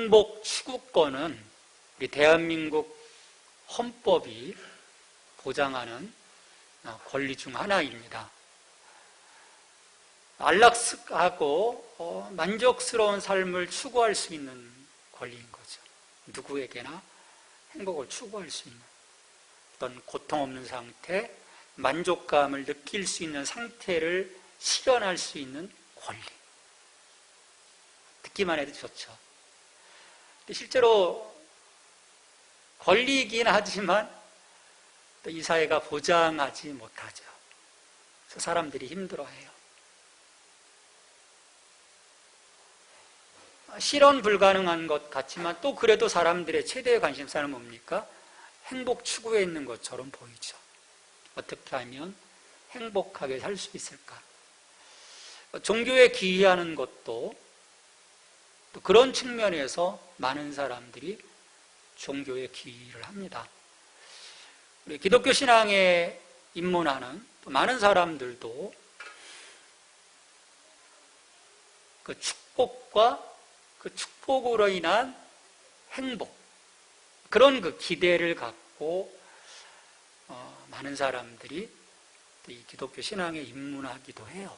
행복 추구권은 우리 대한민국 헌법이 보장하는 권리 중 하나입니다. 안락하고 만족스러운 삶을 추구할 수 있는 권리인 거죠. 누구에게나 행복을 추구할 수 있는 어떤 고통 없는 상태, 만족감을 느낄 수 있는 상태를 실현할 수 있는 권리. 듣기만 해도 좋죠. 근데 실제로 권리이긴 하지만 또 이 사회가 보장하지 못하죠. 그래서 사람들이 힘들어해요. 실현 불가능한 것 같지만 또 그래도 사람들의 최대의 관심사는 뭡니까? 행복 추구에 있는 것처럼 보이죠. 어떻게 하면 행복하게 살 수 있을까? 종교에 기여하는 것도 또 그런 측면에서 많은 사람들이 종교에 기여를 합니다. 우리 기독교 신앙에 입문하는 또 많은 사람들도 그 축복과 그 축복으로 인한 행복, 그런 그 기대를 갖고 많은 사람들이 이 기독교 신앙에 입문하기도 해요.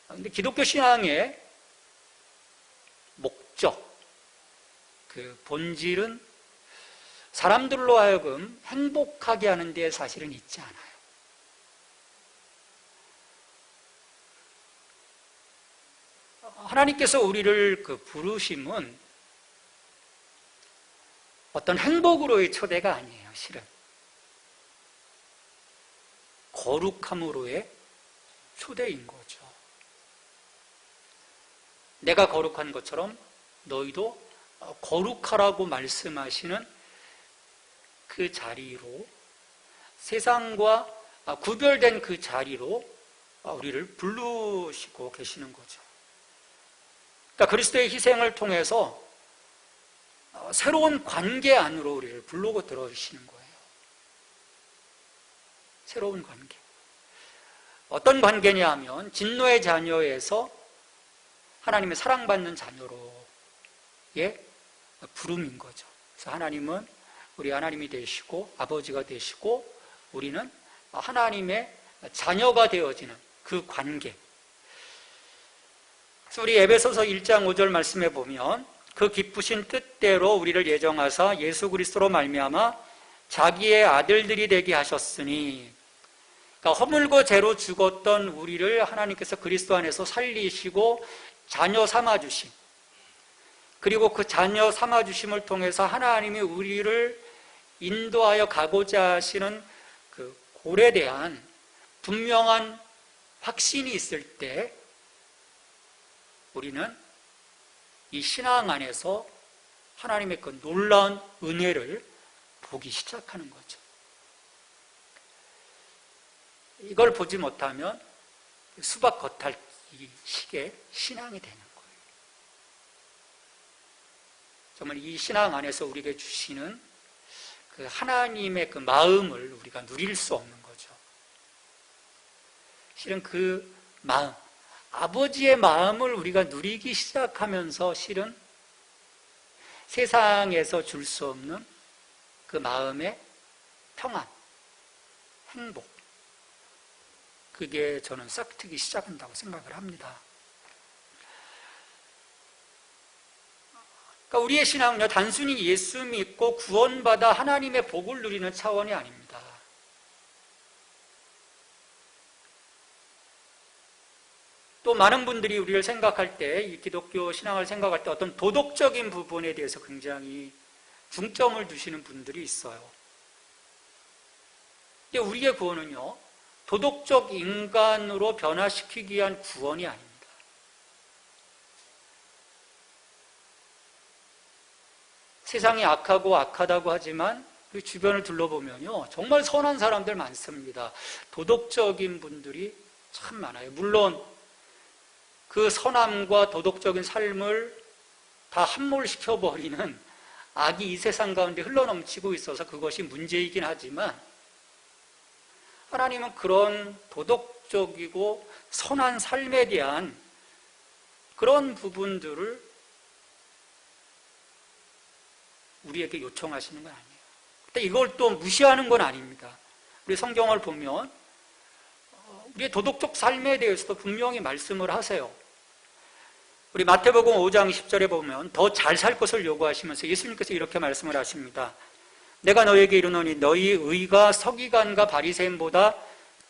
그런데 기독교 신앙의 목적, 그 본질은 사람들로 하여금 행복하게 하는 데 사실은 있지 않아요. 하나님께서 우리를 그 부르심은 어떤 행복으로의 초대가 아니에요, 실은. 거룩함으로의 초대인 거죠. 내가 거룩한 것처럼 너희도 거룩하라고 말씀하시는 그 자리로, 세상과 구별된 그 자리로 우리를 부르시고 계시는 거죠. 그러니까 그리스도의 희생을 통해서 새로운 관계 안으로 우리를 부르고 들어주시는 거예요. 새로운 관계. 어떤 관계냐 하면 진노의 자녀에서 하나님의 사랑받는 자녀로의 부름인 거죠. 그래서 하나님은 우리 하나님이 되시고 아버지가 되시고 우리는 하나님의 자녀가 되어지는 그 관계. 그래서 우리 에베소서 1장 5절 말씀에 보면 그 기쁘신 뜻대로 우리를 예정하사 예수 그리스도로 말미암아 자기의 아들들이 되게 하셨으니, 그러니까 허물고 죄로 죽었던 우리를 하나님께서 그리스도 안에서 살리시고 자녀 삼아주심, 그리고 그 자녀 삼아주심을 통해서 하나님이 우리를 인도하여 가고자 하시는 그 골에 대한 분명한 확신이 있을 때 우리는 이 신앙 안에서 하나님의 그 놀라운 은혜를 보기 시작하는 거죠. 이걸 보지 못하면 수박 겉핥기 식의 신앙이 되는 거예요. 정말 이 신앙 안에서 우리에게 주시는 그 하나님의 그 마음을 우리가 누릴 수 없는 거죠. 실은 그 마음, 아버지의 마음을 우리가 누리기 시작하면서 실은 세상에서 줄 수 없는 그 마음의 평안, 행복, 그게 저는 싹트기 시작한다고 생각을 합니다. 그러니까 우리의 신앙은요, 단순히 예수 믿고 구원받아 하나님의 복을 누리는 차원이 아닙니다. 또 많은 분들이 우리를 생각할 때, 이 기독교 신앙을 생각할 때 어떤 도덕적인 부분에 대해서 굉장히 중점을 두시는 분들이 있어요. 근데 우리의 구원은요, 도덕적 인간으로 변화시키기 위한 구원이 아닙니다. 세상이 악하고 악하다고 하지만 그 주변을 둘러보면요, 정말 선한 사람들 많습니다. 도덕적인 분들이 참 많아요. 물론 그 선함과 도덕적인 삶을 다 함몰시켜버리는 악이 이 세상 가운데 흘러넘치고 있어서 그것이 문제이긴 하지만, 하나님은 그런 도덕적이고 선한 삶에 대한 그런 부분들을 우리에게 요청하시는 건 아니에요. 근데 이걸 또 무시하는 건 아닙니다. 우리 성경을 보면 우리의 도덕적 삶에 대해서도 분명히 말씀을 하세요. 우리 마태복음 5장 10절에 보면 더 잘 살 것을 요구하시면서 예수님께서 이렇게 말씀을 하십니다. 내가 너에게 이르노니 너희 의가 서기관과 바리새인보다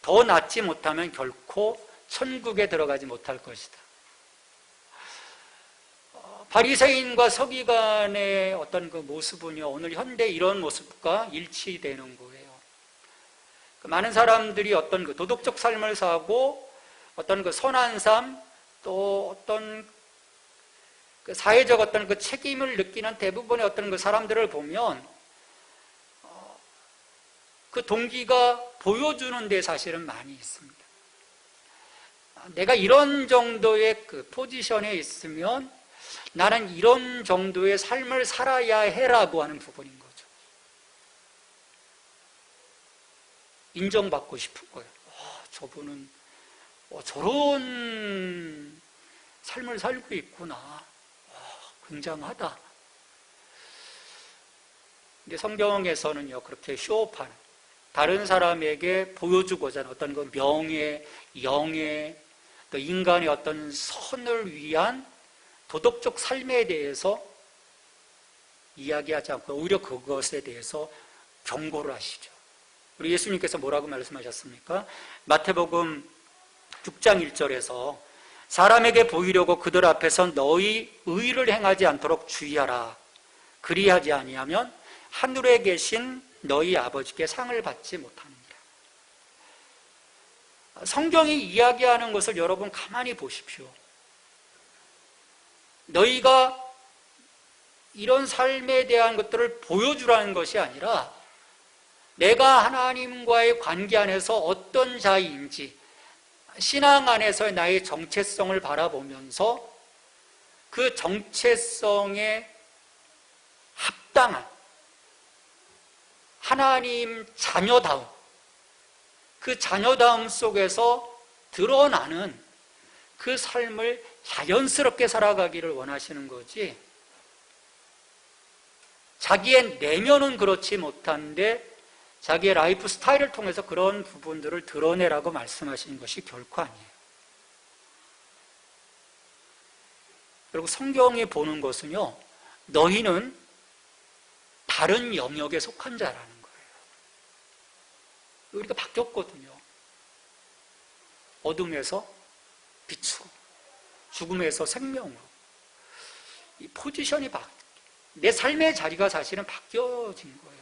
더 낫지 못하면 결코 천국에 들어가지 못할 것이다. 바리새인과 서기관의 어떤 그 모습은요, 오늘 현대 이런 모습과 일치되는 거예요. 많은 사람들이 어떤 그 도덕적 삶을 사고 어떤 그 선한 삶, 또 어떤 그 사회적 어떤 그 책임을 느끼는 대부분의 어떤 그 사람들을 보면 그 동기가 보여주는 데 사실은 많이 있습니다. 내가 이런 정도의 그 포지션에 있으면 나는 이런 정도의 삶을 살아야 해라고 하는 부분인 거죠. 인정받고 싶은 거예요. 저분은 저런 삶을 살고 있구나. 굉장하다. 근데 성경에서는요, 그렇게 쇼업하는, 다른 사람에게 보여주고자 하는 어떤 그 명예, 영예, 또 인간의 어떤 선을 위한 도덕적 삶에 대해서 이야기하지 않고 오히려 그것에 대해서 경고를 하시죠. 우리 예수님께서 뭐라고 말씀하셨습니까? 마태복음 6장 1절에서 사람에게 보이려고 그들 앞에서 너희 의를 행하지 않도록 주의하라. 그리하지 아니하면 하늘에 계신 너희 아버지께 상을 받지 못하느니라. 성경이 이야기하는 것을 여러분 가만히 보십시오. 너희가 이런 삶에 대한 것들을 보여주라는 것이 아니라 내가 하나님과의 관계 안에서 어떤 자인지, 신앙 안에서의 나의 정체성을 바라보면서 그 정체성에 합당한 하나님 자녀다움, 그 자녀다움 속에서 드러나는 그 삶을 자연스럽게 살아가기를 원하시는 거지, 자기의 내면은 그렇지 못한데 자기의 라이프 스타일을 통해서 그런 부분들을 드러내라고 말씀하시는 것이 결코 아니에요. 그리고 성경이 보는 것은요, 너희는 다른 영역에 속한 자라는 거예요. 우리가 바뀌었거든요. 어둠에서 빛으로, 죽음에서 생명으로. 이 포지션이 내 삶의 자리가 사실은 바뀌어진 거예요.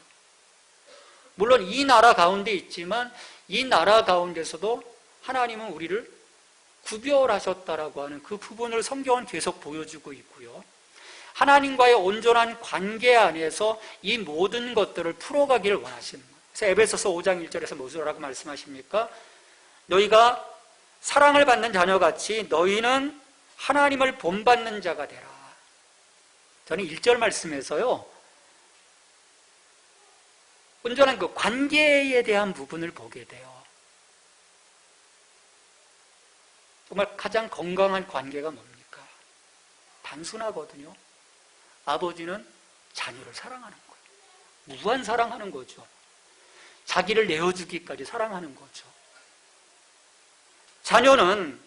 물론 이 나라 가운데 있지만 이 나라 가운데서도 하나님은 우리를 구별하셨다라고 하는 그 부분을 성경은 계속 보여주고 있고요. 하나님과의 온전한 관계 안에서 이 모든 것들을 풀어가기를 원하시는 거예요. 그래서 에베소서 5장 1절에서 무엇이라고 말씀하십니까? 너희가 사랑을 받는 자녀같이 너희는 하나님을 본받는 자가 되라. 저는 1절 말씀에서요, 온전한 그 관계에 대한 부분을 보게 돼요. 정말 가장 건강한 관계가 뭡니까? 단순하거든요. 아버지는 자녀를 사랑하는 거예요. 무한 사랑하는 거죠. 자기를 내어주기까지 사랑하는 거죠. 자녀는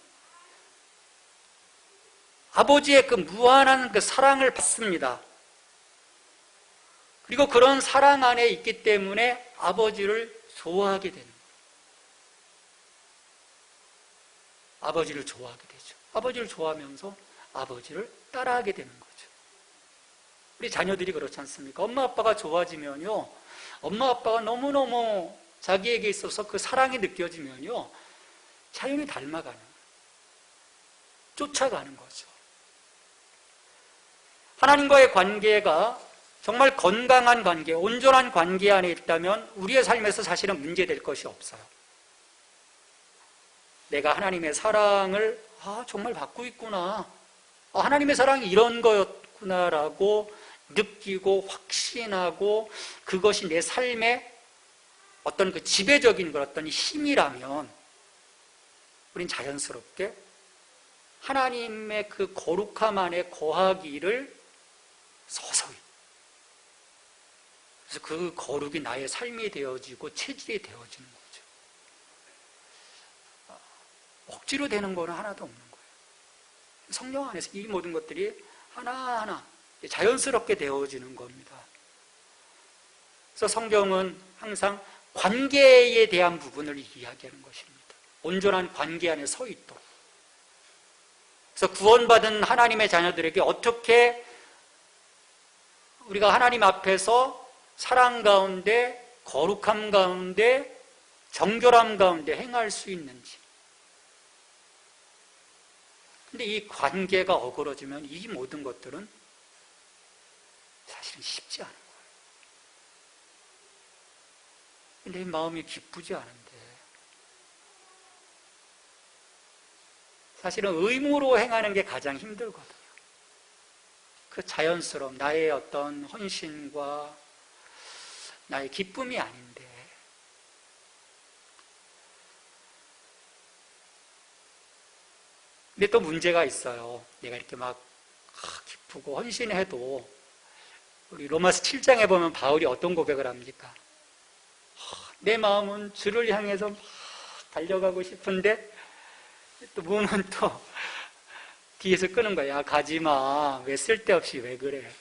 아버지의 그 무한한 그 사랑을 받습니다. 그리고 그런 사랑 안에 있기 때문에 아버지를 좋아하게 되는 거예요. 아버지를 좋아하게 되죠. 아버지를 좋아하면서 아버지를 따라하게 되는 거죠. 우리 자녀들이 그렇지 않습니까? 엄마 아빠가 좋아지면요, 엄마 아빠가 너무너무 자기에게 있어서 그 사랑이 느껴지면요, 자연히 닮아가는, 쫓아가는 거죠. 하나님과의 관계가 정말 건강한 관계, 온전한 관계 안에 있다면 우리의 삶에서 사실은 문제될 것이 없어요. 내가 하나님의 사랑을 정말 받고 있구나, 하나님의 사랑이 이런 거였구나라고 느끼고 확신하고 그것이 내 삶의 어떤 그 지배적인 어떤 힘이라면 우린 자연스럽게 하나님의 그 거룩함 안에 거하기를 서서히. 그래서 그 거룩이 나의 삶이 되어지고 체질이 되어지는 거죠. 억지로 되는 거는 하나도 없는 거예요. 성령 안에서 이 모든 것들이 하나하나 자연스럽게 되어지는 겁니다. 그래서 성경은 항상 관계에 대한 부분을 이야기하는 것입니다. 온전한 관계 안에 서 있도록. 그래서 구원받은 하나님의 자녀들에게 어떻게 우리가 하나님 앞에서 사랑 가운데, 거룩함 가운데, 정결함 가운데 행할 수 있는지. 근데 이 관계가 어그러지면 이 모든 것들은 사실은 쉽지 않은 거예요. 내 마음이 기쁘지 않은데 사실은 의무로 행하는 게 가장 힘들거든요. 그 자연스러움, 나의 어떤 헌신과 나의 기쁨이 아닌데 근데 또 문제가 있어요. 내가 이렇게 막 기쁘고 헌신해도 우리 로마서 7장에 보면 바울이 어떤 고백을 합니까? 내 마음은 주를 향해서 막 달려가고 싶은데 또 몸은 또 뒤에서 끄는 거야. 야, 가지마. 왜 쓸데없이 왜 그래?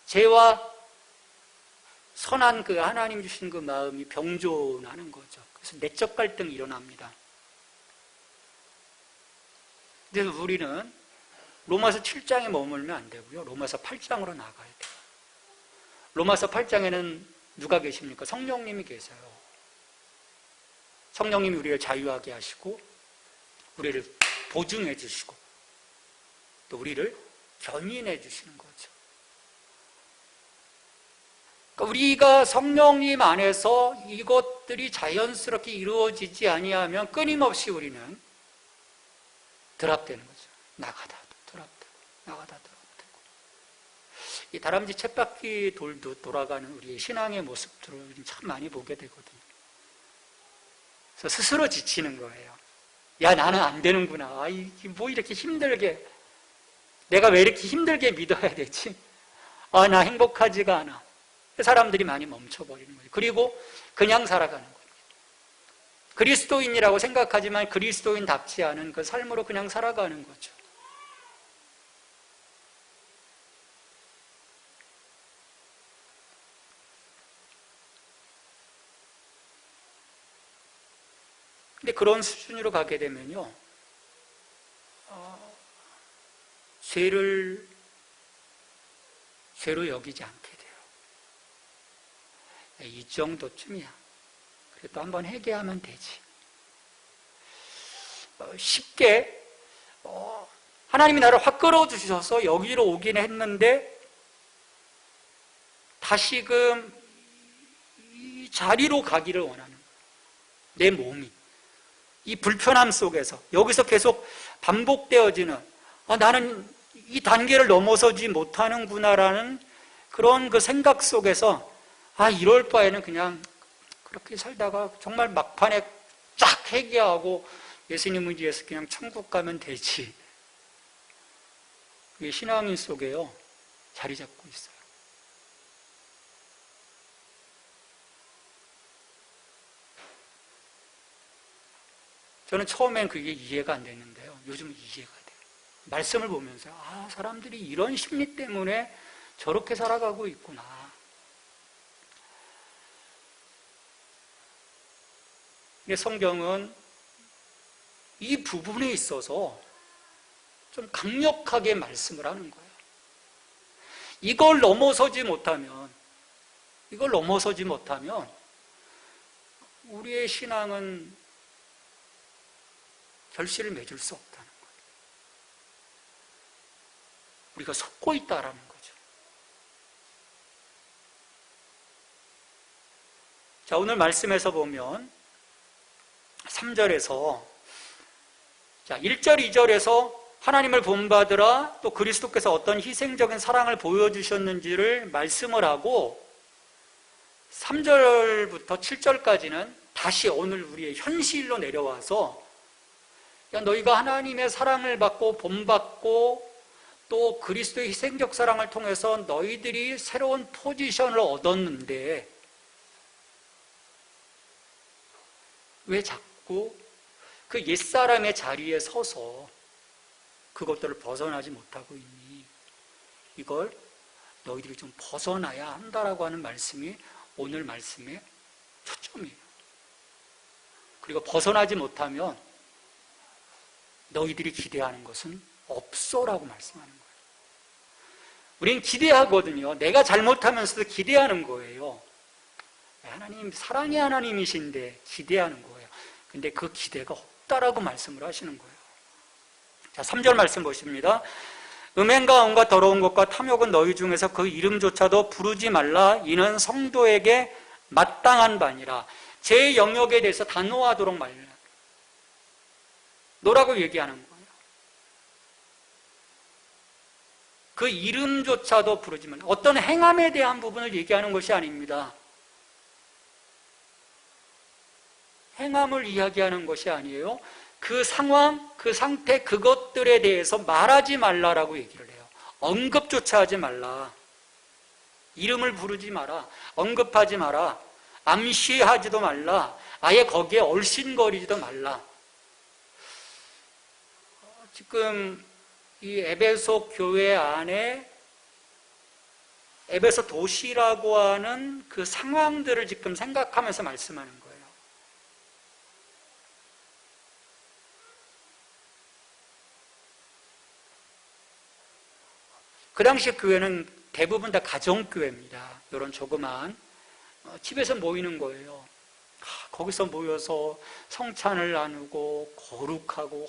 죄와 선한 그 하나님 주신 그 마음이 병존하는 거죠. 그래서 내적 갈등이 일어납니다. 그래서 우리는 로마서 7장에 머물면 안 되고요. 로마서 8장으로 나가야 돼요. 로마서 8장에는 누가 계십니까? 성령님이 계세요. 성령님이 우리를 자유하게 하시고 우리를 보증해 주시고 또 우리를 견인해 주시는 거죠. 그러니까 우리가 성령님 안에서 이것들이 자연스럽게 이루어지지 아니하면 끊임없이 우리는 드랍되는 거죠. 나가다 드랍되고 나가다 드랍되고 이 다람쥐 쳇바퀴 돌도 돌아가는 우리의 신앙의 모습들을 참 많이 보게 되거든요. 그래서 스스로 지치는 거예요. 야, 나는 안 되는구나. 뭐 이렇게 힘들게 내가 왜 이렇게 힘들게 믿어야 되지? 나 행복하지가 않아. 사람들이 많이 멈춰버리는 거예요. 그리고 그냥 살아가는 거예요. 그리스도인이라고 생각하지만 그리스도인답지 않은 그 삶으로 그냥 살아가는 거죠. 근데 그런 수준으로 가게 되면요, 죄로 여기지 않게 돼요. 이 정도쯤이야. 그래도 한번 회개하면 되지. 쉽게 하나님이 나를 확 끌어주셔서 여기로 오긴 했는데 다시금 이 자리로 가기를 원하는 거예요. 내 몸이 이 불편함 속에서 여기서 계속 반복되어지는 나는 이 단계를 넘어서지 못하는구나라는 그런 그 생각 속에서 이럴 바에는 그냥 그렇게 살다가 정말 막판에 쫙 회개하고 예수님 의지해서 그냥 천국 가면 되지. 그게 신앙인 속에요 자리 잡고 있어요. 저는 처음엔 그게 이해가 안 됐는데요. 요즘은 이해가 돼요. 말씀을 보면서 사람들이 이런 심리 때문에 저렇게 살아가고 있구나. 근데 성경은 이 부분에 있어서 좀 강력하게 말씀을 하는 거예요. 이걸 넘어서지 못하면 우리의 신앙은 결실을 맺을 수 없다는 거예요. 우리가 속고 있다라는 거죠. 자, 오늘 말씀에서 보면 3절에서 1절, 2절에서 하나님을 본받으라 또 그리스도께서 어떤 희생적인 사랑을 보여주셨는지를 말씀을 하고 3절부터 7절까지는 다시 오늘 우리의 현실로 내려와서 야, 너희가 하나님의 사랑을 받고 본받고 또 그리스도의 희생적 사랑을 통해서 너희들이 새로운 포지션을 얻었는데 왜 자꾸 그 옛사람의 자리에 서서 그것들을 벗어나지 못하고 있니? 이걸 너희들이 좀 벗어나야 한다라고 하는 말씀이 오늘 말씀의 초점이에요. 그리고 벗어나지 못하면 너희들이 기대하는 것은 없어라고 말씀하는 거예요. 우리는 기대하거든요. 내가 잘못하면서도 기대하는 거예요. 하나님, 사랑의 하나님이신데 기대하는 거예요. 근데 그 기대가 없다라고 말씀을 하시는 거예요. 자, 3절 말씀 보십니다. 음행과 언과 더러운 것과 탐욕은 너희 중에서 그 이름조차도 부르지 말라. 이는 성도에게 마땅한 바니라. 제 영역에 대해서 단호하도록 말라. 너라고 얘기하는 거예요. 그 이름조차도 부르지 말라. 어떤 행함에 대한 부분을 얘기하는 것이 아닙니다. 행함을 이야기하는 것이 아니에요. 그 상황, 그 상태, 그것들에 대해서 말하지 말라라고 얘기를 해요. 언급조차 하지 말라. 이름을 부르지 마라. 언급하지 마라. 암시하지도 말라. 아예 거기에 얼씬거리지도 말라. 지금 이 에베소 교회 안에 에베소 도시라고 하는 그 상황들을 지금 생각하면서 말씀하는 거예요. 그 당시 교회는 대부분 다 가정교회입니다. 이런 조그만 집에서 모이는 거예요. 거기서 모여서 성찬을 나누고 거룩하고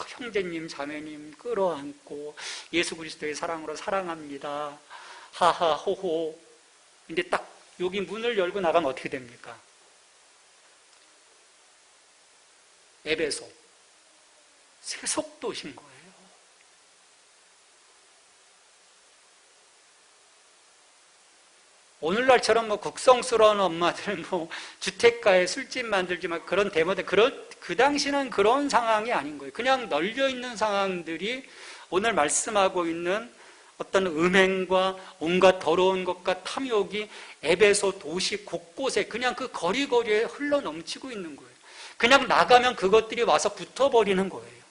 형제님 자매님 끌어안고 예수 그리스도의 사랑으로 사랑합니다. 하하 호호. 근데 딱 여기 문을 열고 나가면 어떻게 됩니까? 에베소 세속도신 거예요. 오늘날처럼 국성스러운 엄마들 주택가에 술집 만들지 마 그런 데모데 그 당시는 그런 상황이 아닌 거예요. 그냥 널려 있는 상황들이 오늘 말씀하고 있는 어떤 음행과 온갖 더러운 것과 탐욕이 에베소 도시 곳곳에 그냥 그 거리거리에 흘러 넘치고 있는 거예요. 그냥 나가면 그것들이 와서 붙어버리는 거예요.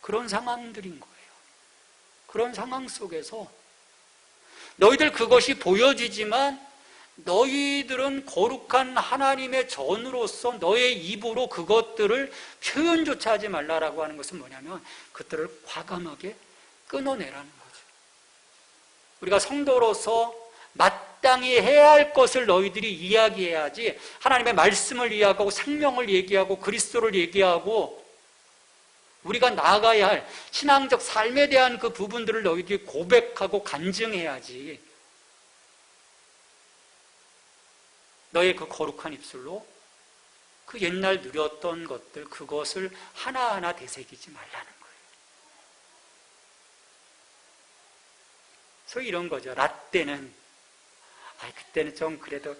그런 상황들인 거예요. 그런 상황 속에서 너희들 그것이 보여지지만 너희들은 거룩한 하나님의 전으로서 너의 입으로 그것들을 표현조차 하지 말라라고 하는 것은 뭐냐면 그들을 과감하게 끊어내라는 거죠. 우리가 성도로서 마땅히 해야 할 것을 너희들이 이야기해야지 하나님의 말씀을 이야기하고 생명을 얘기하고 그리스도를 얘기하고 우리가 나아가야 할 신앙적 삶에 대한 그 부분들을 너희들이 고백하고 간증해야지 너의 그 거룩한 입술로 그 옛날 누렸던 것들 그것을 하나하나 되새기지 말라는 거예요. 소위 이런 거죠. 라떼는 그때는 좀 그래도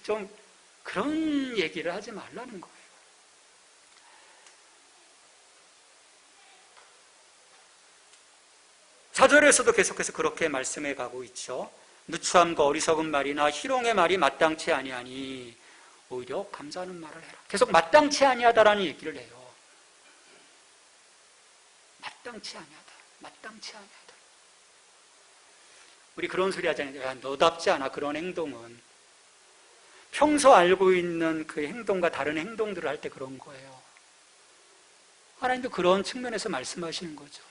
좀 그런 얘기를 하지 말라는 거예요. 사절에서도 계속해서 그렇게 말씀해 가고 있죠. 누추함과 어리석은 말이나 희롱의 말이 마땅치 아니하니 오히려 감사하는 말을 해라. 계속 마땅치 아니하다라는 얘기를 해요. 마땅치 아니하다. 마땅치 아니하다. 우리 그런 소리 하잖아요. 야, 너답지 않아. 그런 행동은. 평소 알고 있는 그 행동과 다른 행동들을 할 때 그런 거예요. 하나님도 그런 측면에서 말씀하시는 거죠.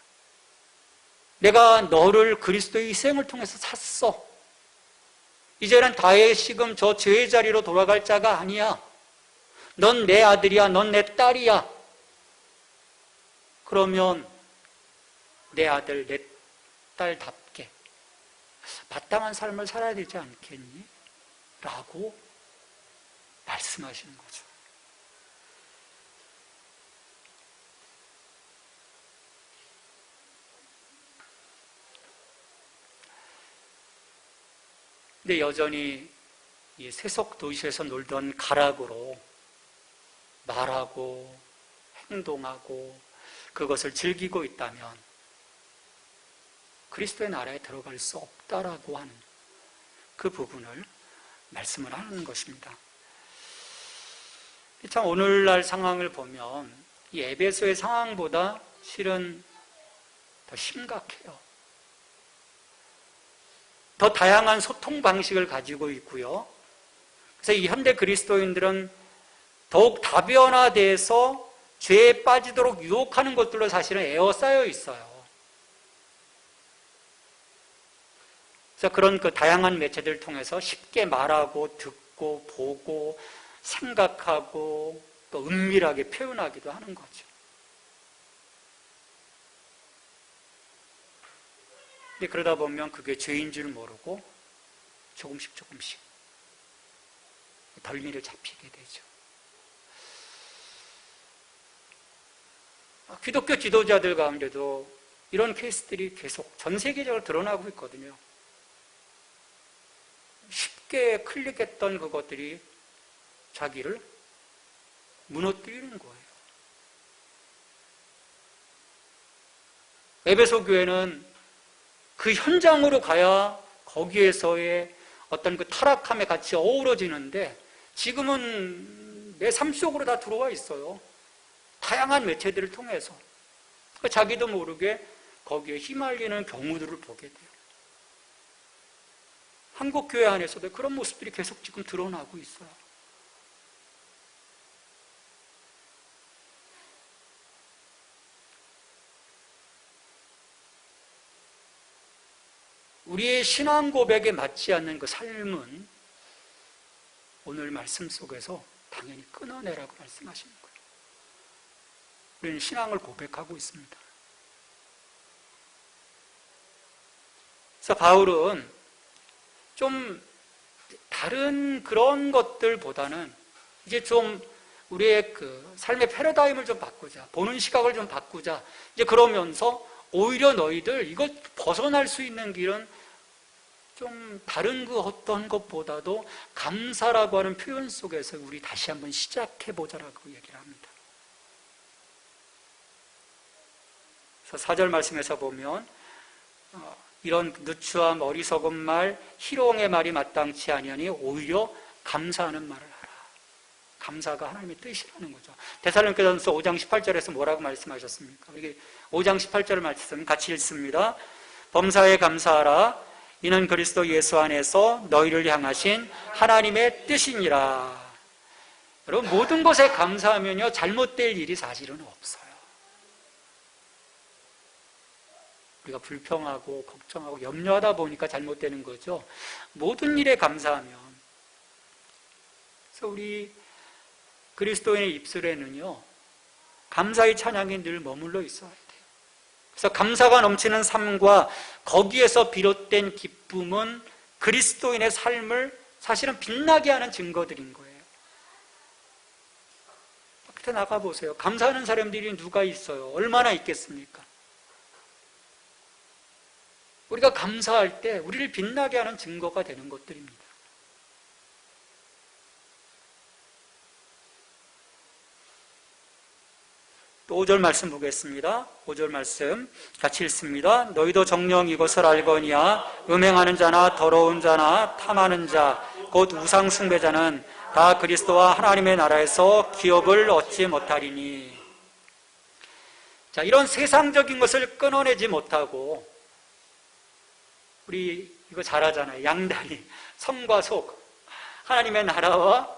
내가 너를 그리스도의 희생을 통해서 샀어. 이제는 다시금 저 죄의 자리로 돌아갈 자가 아니야. 넌 내 아들이야. 넌 내 딸이야. 그러면 내 아들, 내 딸답게 마땅한 삶을 살아야 되지 않겠니? 라고 말씀하시는 거죠. 근데 여전히 이 세속 도시에서 놀던 가락으로 말하고 행동하고 그것을 즐기고 있다면 그리스도의 나라에 들어갈 수 없다라고 하는 그 부분을 말씀을 하는 것입니다. 참 오늘날 상황을 보면 이 에베소의 상황보다 실은 더 심각해요. 더 다양한 소통 방식을 가지고 있고요. 그래서 이 현대 그리스도인들은 더욱 다변화돼서 죄에 빠지도록 유혹하는 것들로 사실은 에워싸여 있어요. 그래서 그런 그 다양한 매체들을 통해서 쉽게 말하고 듣고 보고 생각하고 또 은밀하게 표현하기도 하는 거죠. 근데 그러다 보면 그게 죄인 줄 모르고 조금씩 덜미를 잡히게 되죠. 기독교 지도자들 가운데도 이런 케이스들이 계속 전 세계적으로 드러나고 있거든요. 쉽게 클릭했던 그것들이 자기를 무너뜨리는 거예요. 에베소 교회는 그 현장으로 가야 거기에서의 어떤 그 타락함에 같이 어우러지는데 지금은 내 삶 속으로 다 들어와 있어요. 다양한 매체들을 통해서. 자기도 모르게 거기에 휘말리는 경우들을 보게 돼요. 한국 교회 안에서도 그런 모습들이 계속 지금 드러나고 있어요. 우리의 신앙 고백에 맞지 않는 그 삶은 오늘 말씀 속에서 당연히 끊어내라고 말씀하시는 거예요. 우리는 신앙을 고백하고 있습니다. 그래서 바울은 좀 다른 그런 것들보다는 이제 좀 우리의 그 삶의 패러다임을 좀 바꾸자, 보는 시각을 좀 바꾸자. 이제 그러면서 오히려 너희들 이것 벗어날 수 있는 길은 좀 다른 그 어떤 것보다도 감사라고 하는 표현 속에서 우리 다시 한번 시작해보자라고 얘기를 합니다. 그래서 4절 말씀에서 보면 이런 누추함 어리석은 말 희롱의 말이 마땅치 아니하니 오히려 감사하는 말을 하라. 감사가 하나님의 뜻이라는 거죠. 데살로니가전서 5장 18절에서 뭐라고 말씀하셨습니까? 이게 5장 18절 말씀 같이 읽습니다. 범사에 감사하라. 이는 그리스도 예수 안에서 너희를 향하신 하나님의 뜻이니라. 여러분 모든 것에 감사하면요 잘못될 일이 사실은 없어요. 우리가 불평하고 걱정하고 염려하다 보니까 잘못되는 거죠. 모든 일에 감사하면. 그래서 우리 그리스도인의 입술에는요 감사의 찬양이 늘 머물러 있어야 돼요. 그래서 감사가 넘치는 삶과 거기에서 비롯된 기쁨은 그리스도인의 삶을 사실은 빛나게 하는 증거들인 거예요. 밖에 나가보세요. 감사하는 사람들이 누가 있어요? 얼마나 있겠습니까? 우리가 감사할 때 우리를 빛나게 하는 증거가 되는 것들입니다. 또 5절 말씀 보겠습니다. 5절 말씀 같이 읽습니다. 너희도 정녕 이것을 알거니와 음행하는 자나 더러운 자나 탐하는 자 곧 우상 숭배자는 다 그리스도와 하나님의 나라에서 기업을 얻지 못하리니. 자, 이런 세상적인 것을 끊어내지 못하고 우리 이거 잘하잖아요. 양다리, 성과 속, 하나님의 나라와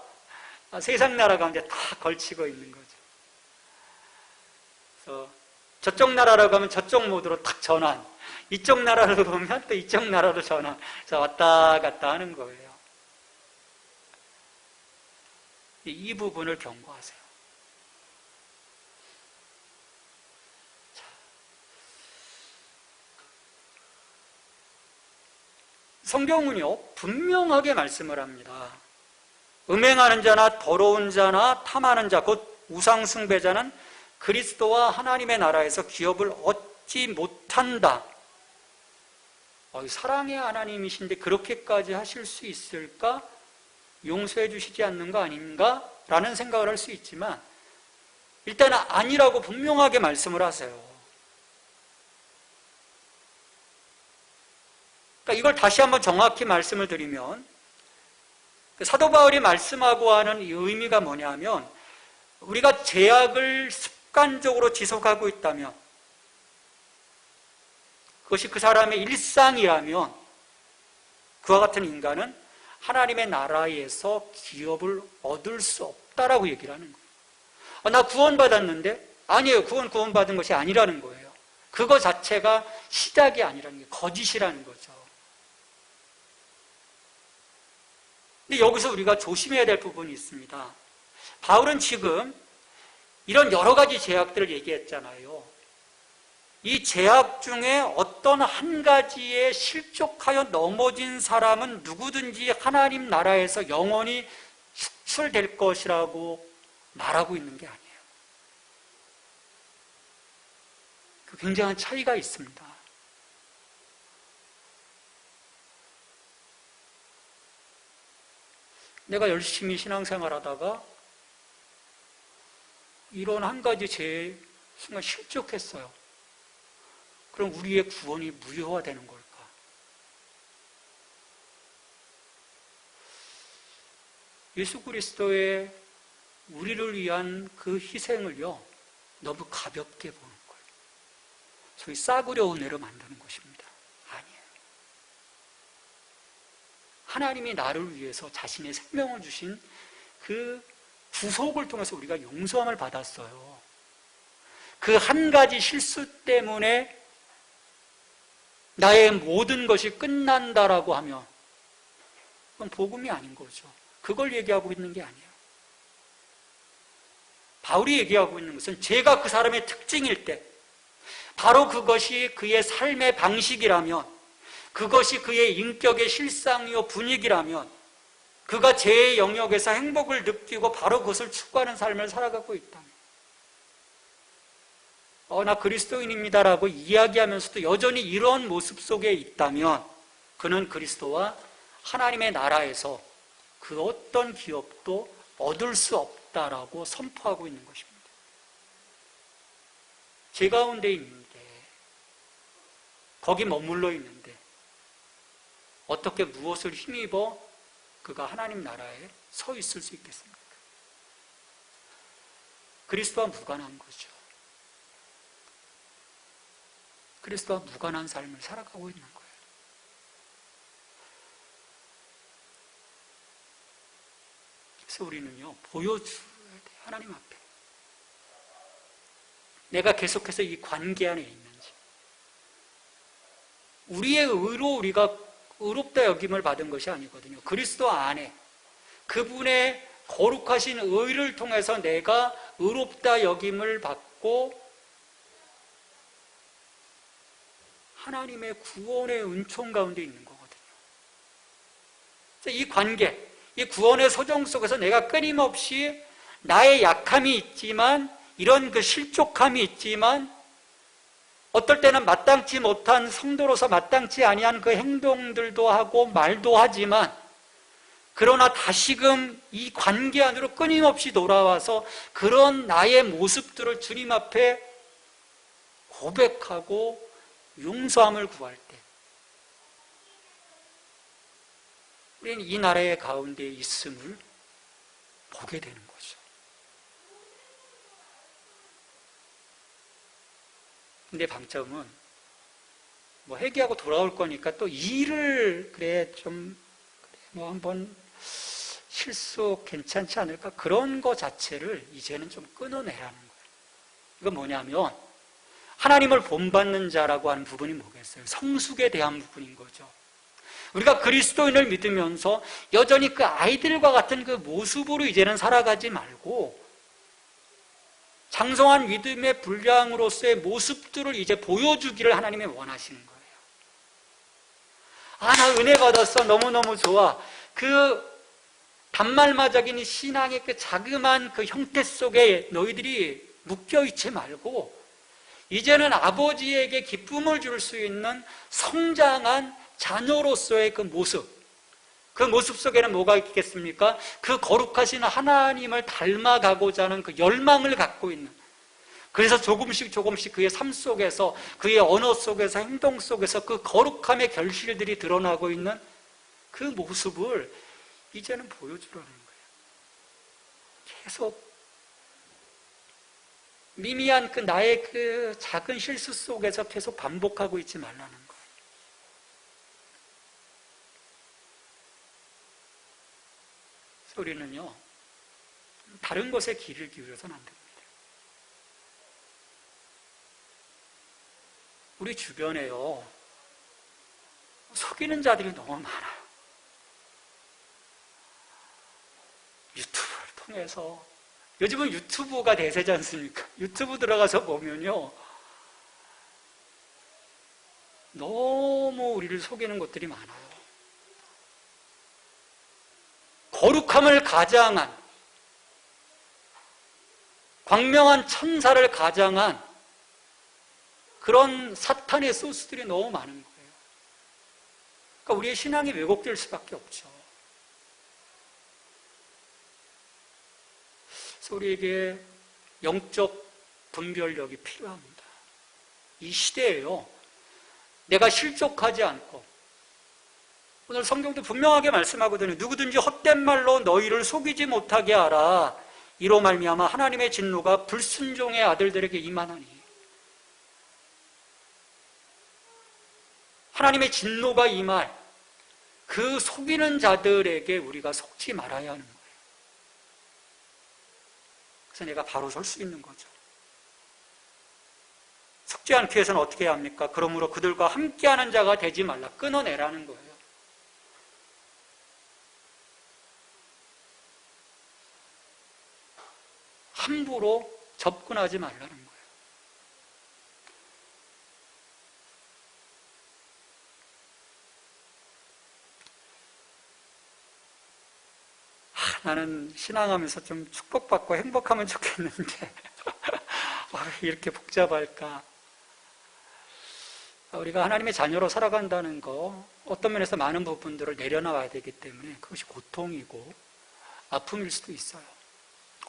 세상 나라 가운데 다 걸치고 있는 거죠. 그래서 저쪽 나라라고 하면 저쪽 모드로 탁 전환, 이쪽 나라로 보면 또 이쪽 나라로 전환. 그래서 왔다 갔다 하는 거예요. 이 부분을 경고하세요. 성경은요 분명하게 말씀을 합니다. 음행하는 자나 더러운 자나 탐하는 자 곧 우상 숭배자는 그리스도와 하나님의 나라에서 기업을 얻지 못한다. 사랑의 하나님이신데 그렇게까지 하실 수 있을까? 용서해 주시지 않는 거 아닌가? 라는 생각을 할 수 있지만 일단 아니라고 분명하게 말씀을 하세요. 그러니까 이걸 다시 한번 정확히 말씀을 드리면, 사도 바울이 말씀하고 하는 이 의미가 뭐냐면, 우리가 죄악을 습관적으로 지속하고 있다면, 그것이 그 사람의 일상이라면, 그와 같은 인간은 하나님의 나라에서 기업을 얻을 수 없다라고 얘기를 하는 거예요. 나 구원받았는데? 아니에요. 구원받은 것이 아니라는 거예요. 그거 자체가 시작이 아니라는 게 거짓이라는 거죠. 근데 여기서 우리가 조심해야 될 부분이 있습니다. 바울은 지금 이런 여러 가지 죄악들을 얘기했잖아요. 이 죄악 중에 어떤 한 가지에 실족하여 넘어진 사람은 누구든지 하나님 나라에서 영원히 축출될 것이라고 말하고 있는 게 아니에요. 그 굉장한 차이가 있습니다. 내가 열심히 신앙생활하다가 이런 한 가지 죄에 순간 실족했어요. 그럼 우리의 구원이 무효화되는 걸까? 예수 그리스도의 우리를 위한 그 희생을요, 너무 가볍게 보는 거예요. 소위 싸구려 은혜로 만드는 것입니다. 아니에요. 하나님이 나를 위해서 자신의 생명을 주신 그 구속을 통해서 우리가 용서함을 받았어요. 그 한 가지 실수 때문에 나의 모든 것이 끝난다라고 하면 그건 복음이 아닌 거죠. 그걸 얘기하고 있는 게 아니에요. 바울이 얘기하고 있는 것은 죄가 그 사람의 특징일 때, 바로 그것이 그의 삶의 방식이라면, 그것이 그의 인격의 실상이요 분위기라면, 그가 죄의 영역에서 행복을 느끼고 바로 그것을 추구하는 삶을 살아가고 있다면, 나 그리스도인입니다라고 이야기하면서도 여전히 이런 모습 속에 있다면, 그는 그리스도와 하나님의 나라에서 그 어떤 기업도 얻을 수 없다라고 선포하고 있는 것입니다. 죄 가운데 있는데, 거기 머물러 있는데 어떻게 무엇을 힘입어 그가 하나님 나라에 서 있을 수 있겠습니까? 그리스도와 무관한 거죠. 그리스도와 무관한 삶을 살아가고 있는 거예요. 그래서 우리는요, 보여줘야 돼요. 하나님 앞에. 내가 계속해서 이 관계 안에 있는지. 우리의 의로 우리가 의롭다 여김을 받은 것이 아니거든요. 그리스도 안에 그분의 거룩하신 의를 통해서 내가 의롭다 여김을 받고 하나님의 구원의 은총 가운데 있는 거거든요. 이 관계, 이 구원의 소정 속에서 내가 끊임없이 나의 약함이 있지만, 이런 그 실족함이 있지만, 어떨 때는 마땅치 못한 성도로서 마땅치 아니한 그 행동들도 하고 말도 하지만, 그러나 다시금 이 관계 안으로 끊임없이 돌아와서 그런 나의 모습들을 주님 앞에 고백하고 용서함을 구할 때, 우리는 이 나라의 가운데 있음을 보게 되는 거죠. 근데 방점은 회개하고 돌아올 거니까 또 일을 한번 실수 괜찮지 않을까, 그런 거 자체를 이제는 좀 끊어내라는 거예요. 이건 뭐냐면 하나님을 본받는 자라고 하는 부분이 뭐겠어요? 성숙에 대한 부분인 거죠. 우리가 그리스도인을 믿으면서 여전히 그 아이들과 같은 그 모습으로 이제는 살아가지 말고 장성한 믿음의 분량으로서의 모습들을 이제 보여주기를 하나님이 원하시는 거예요. 나 은혜 받았어. 너무너무 좋아. 그 단말마적인 신앙의 그 자그마한 그 형태 속에 너희들이 묶여있지 말고 이제는 아버지에게 기쁨을 줄 수 있는 성장한 자녀로서의 그 모습, 그 모습 속에는 뭐가 있겠습니까? 그 거룩하신 하나님을 닮아가고자 하는 그 열망을 갖고 있는, 그래서 조금씩 조금씩 그의 삶 속에서, 그의 언어 속에서, 행동 속에서 그 거룩함의 결실들이 드러나고 있는 그 모습을 이제는 보여주라는 거예요. 계속 미미한 그 나의 그 작은 실수 속에서 계속 반복하고 있지 말라는 거예요. 그래서 우리는요, 다른 것에 귀를 기울여서는 안 됩니다. 우리 주변에요, 속이는 자들이 너무 많아요. 유튜브를 통해서, 요즘은 유튜브가 대세지 않습니까? 유튜브 들어가서 보면요, 너무 우리를 속이는 것들이 많아요. 거룩함을 가장한, 광명한 천사를 가장한 그런 사탄의 소스들이 너무 많은 거예요. 그러니까 우리의 신앙이 왜곡될 수밖에 없죠. 그래서 우리에게 영적 분별력이 필요합니다. 이 시대에요, 내가 실족하지 않고, 오늘 성경도 분명하게 말씀하거든요. 누구든지 헛된 말로 너희를 속이지 못하게 하라. 이로 말미암아 하나님의 진노가 불순종의 아들들에게 임하나니. 하나님의 진노가 임할 그 속이는 자들에게 우리가 속지 말아야 하는 거예요. 그래서 내가 바로 설 수 있는 거죠. 속지 않기 위해서는 어떻게 해야 합니까? 그러므로 그들과 함께하는 자가 되지 말라. 끊어내라는 거예요. 함부로 접근하지 말라는 거예요. 나는 신앙하면서 좀 축복받고 행복하면 좋겠는데 이렇게 복잡할까? 우리가 하나님의 자녀로 살아간다는 거, 어떤 면에서 많은 부분들을 내려놔야 되기 때문에 그것이 고통이고 아픔일 수도 있어요.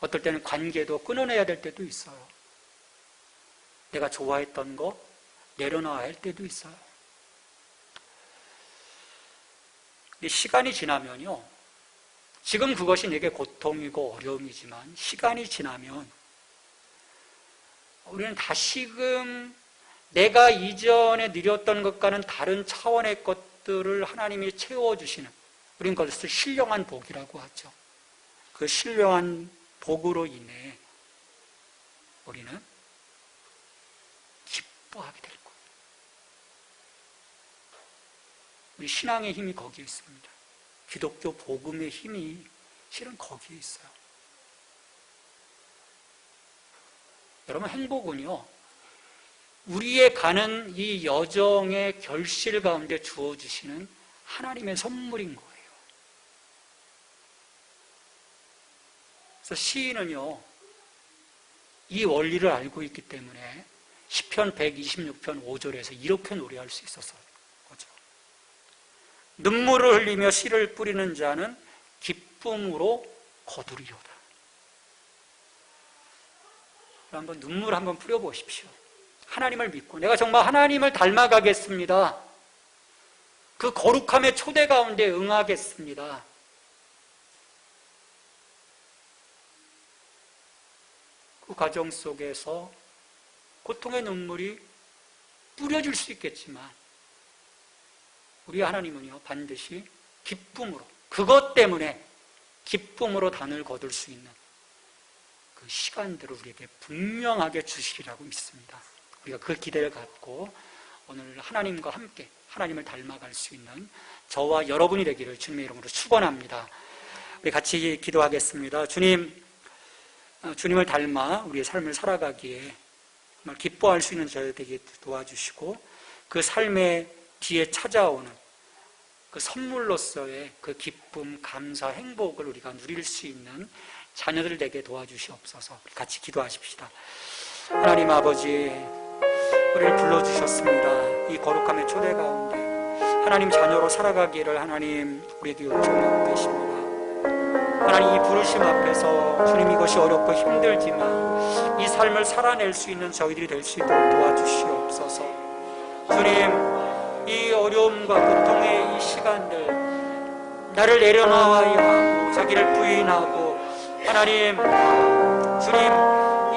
어떨 때는 관계도 끊어내야 될 때도 있어요. 내가 좋아했던 거 내려놔야 할 때도 있어요. 근데 시간이 지나면요, 지금 그것이 내게 고통이고 어려움이지만 시간이 지나면 우리는 다시금 내가 이전에 누렸던 것과는 다른 차원의 것들을 하나님이 채워주시는, 우리는 그것을 신령한 복이라고 하죠. 그 신령한 복으로 인해 우리는 기뻐하게 될 거예요. 우리 신앙의 힘이 거기에 있습니다. 기독교 복음의 힘이 실은 거기에 있어요. 여러분, 행복은요, 우리의 가는 이 여정의 결실 가운데 주어주시는 하나님의 선물인 거예요. 그래서 시인은요, 이 원리를 알고 있기 때문에 시편 126편 5절에서 이렇게 노래할 수 있었어요. 눈물을 흘리며 씨를 뿌리는 자는 기쁨으로 거두리로다. 한번 눈물 한번 뿌려보십시오. 하나님을 믿고 내가 정말 하나님을 닮아가겠습니다. 그 거룩함의 초대 가운데 응하겠습니다. 그 과정 속에서 고통의 눈물이 뿌려질 수 있겠지만 우리 하나님은요, 반드시 기쁨으로, 그것 때문에 기쁨으로 단을 거둘 수 있는 그 시간들을 우리에게 분명하게 주시리라고 믿습니다. 우리가 그 기대를 갖고 오늘 하나님과 함께 하나님을 닮아갈 수 있는 저와 여러분이 되기를 주님의 이름으로 축원합니다. 우리 같이 기도하겠습니다. 주님, 주님을 닮아 우리의 삶을 살아가기에 정말 기뻐할 수 있는 저희 되게 도와주시고, 그 삶의 뒤에 찾아오는 그 선물로서의 그 기쁨, 감사, 행복을 우리가 누릴 수 있는 자녀들 되게 도와주시옵소서. 같이 기도하십시다. 하나님 아버지, 우리를 불러주셨습니다. 이 거룩함의 초대 가운데 하나님 자녀로 살아가기를 하나님 우리에게 요청하고 계십니다. 하나님, 이 부르심 앞에서 주님, 이것이 어렵고 힘들지만 이 삶을 살아낼 수 있는 저희들이 될 수 있도록 도와주시옵소서. 주님, 이 어려움과 고통의 이 시간들, 나를 내려놔야 하고 자기를 부인하고, 하나님, 주님,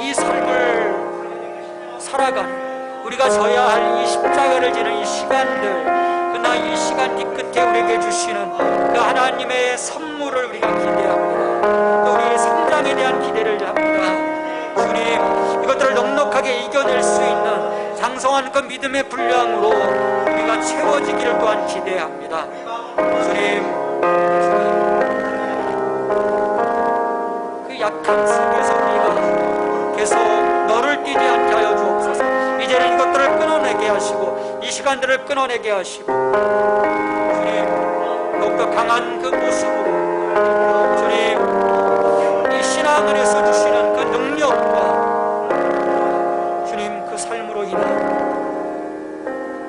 이 삶을 살아가는, 우리가 져야 할 이 십자가를 지는 이 시간들, 그러나 이 시간 뒤끝에 우리에게 주시는 그 하나님의 선물을 우리가 기대합니다. 또 우리의 성장에 대한 기대를 합니다. 주님, 이것들을 넉넉하게 이겨낼 수 있는 장성한 그 믿음의 분량으로 우리가 채워지기를 또한 기대합니다. 주님, 그 약함 속에서 우리가 계속 너를 뛰지 않게 하여 주옵소서. 이제는 이것들을 끊어내게 하시고, 이 시간들을 끊어내게 하시고, 주님, 더욱더 강한 그 모습으로, 주님, 이 신앙 안에서 주시는 그 능력과 주님, 그 삶으로 인한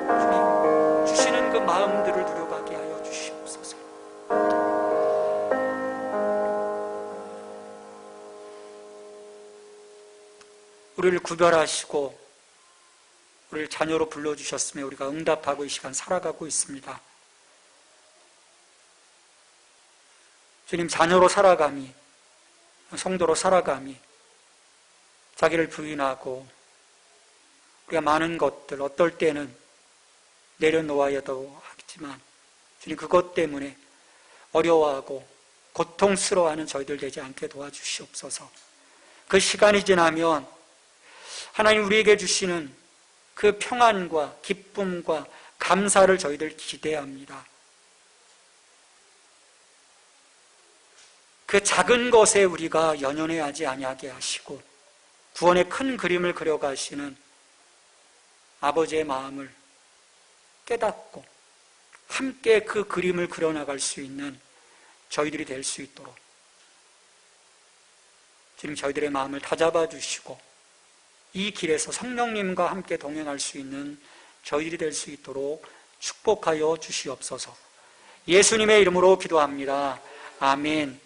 주님 주시는 그 마음들을 누려가게 하여 주시옵소서. 우리를 구별하시고 우리를 자녀로 불러주셨으며 우리가 응답하고 이 시간 살아가고 있습니다. 주님, 자녀로 살아감이, 성도로 살아감이, 자기를 부인하고 우리가 많은 것들, 어떨 때는 내려놓아야도 하지만 주님, 그것 때문에 어려워하고 고통스러워하는 저희들 되지 않게 도와주시옵소서. 그 시간이 지나면 하나님 우리에게 주시는 그 평안과 기쁨과 감사를 저희들 기대합니다. 그 작은 것에 우리가 연연해하지 아니하게 하시고 구원의 큰 그림을 그려가시는 아버지의 마음을 깨닫고 함께 그 그림을 그려나갈 수 있는 저희들이 될 수 있도록 주님, 저희들의 마음을 다잡아 주시고 이 길에서 성령님과 함께 동행할 수 있는 저희들이 될 수 있도록 축복하여 주시옵소서. 예수님의 이름으로 기도합니다. 아멘.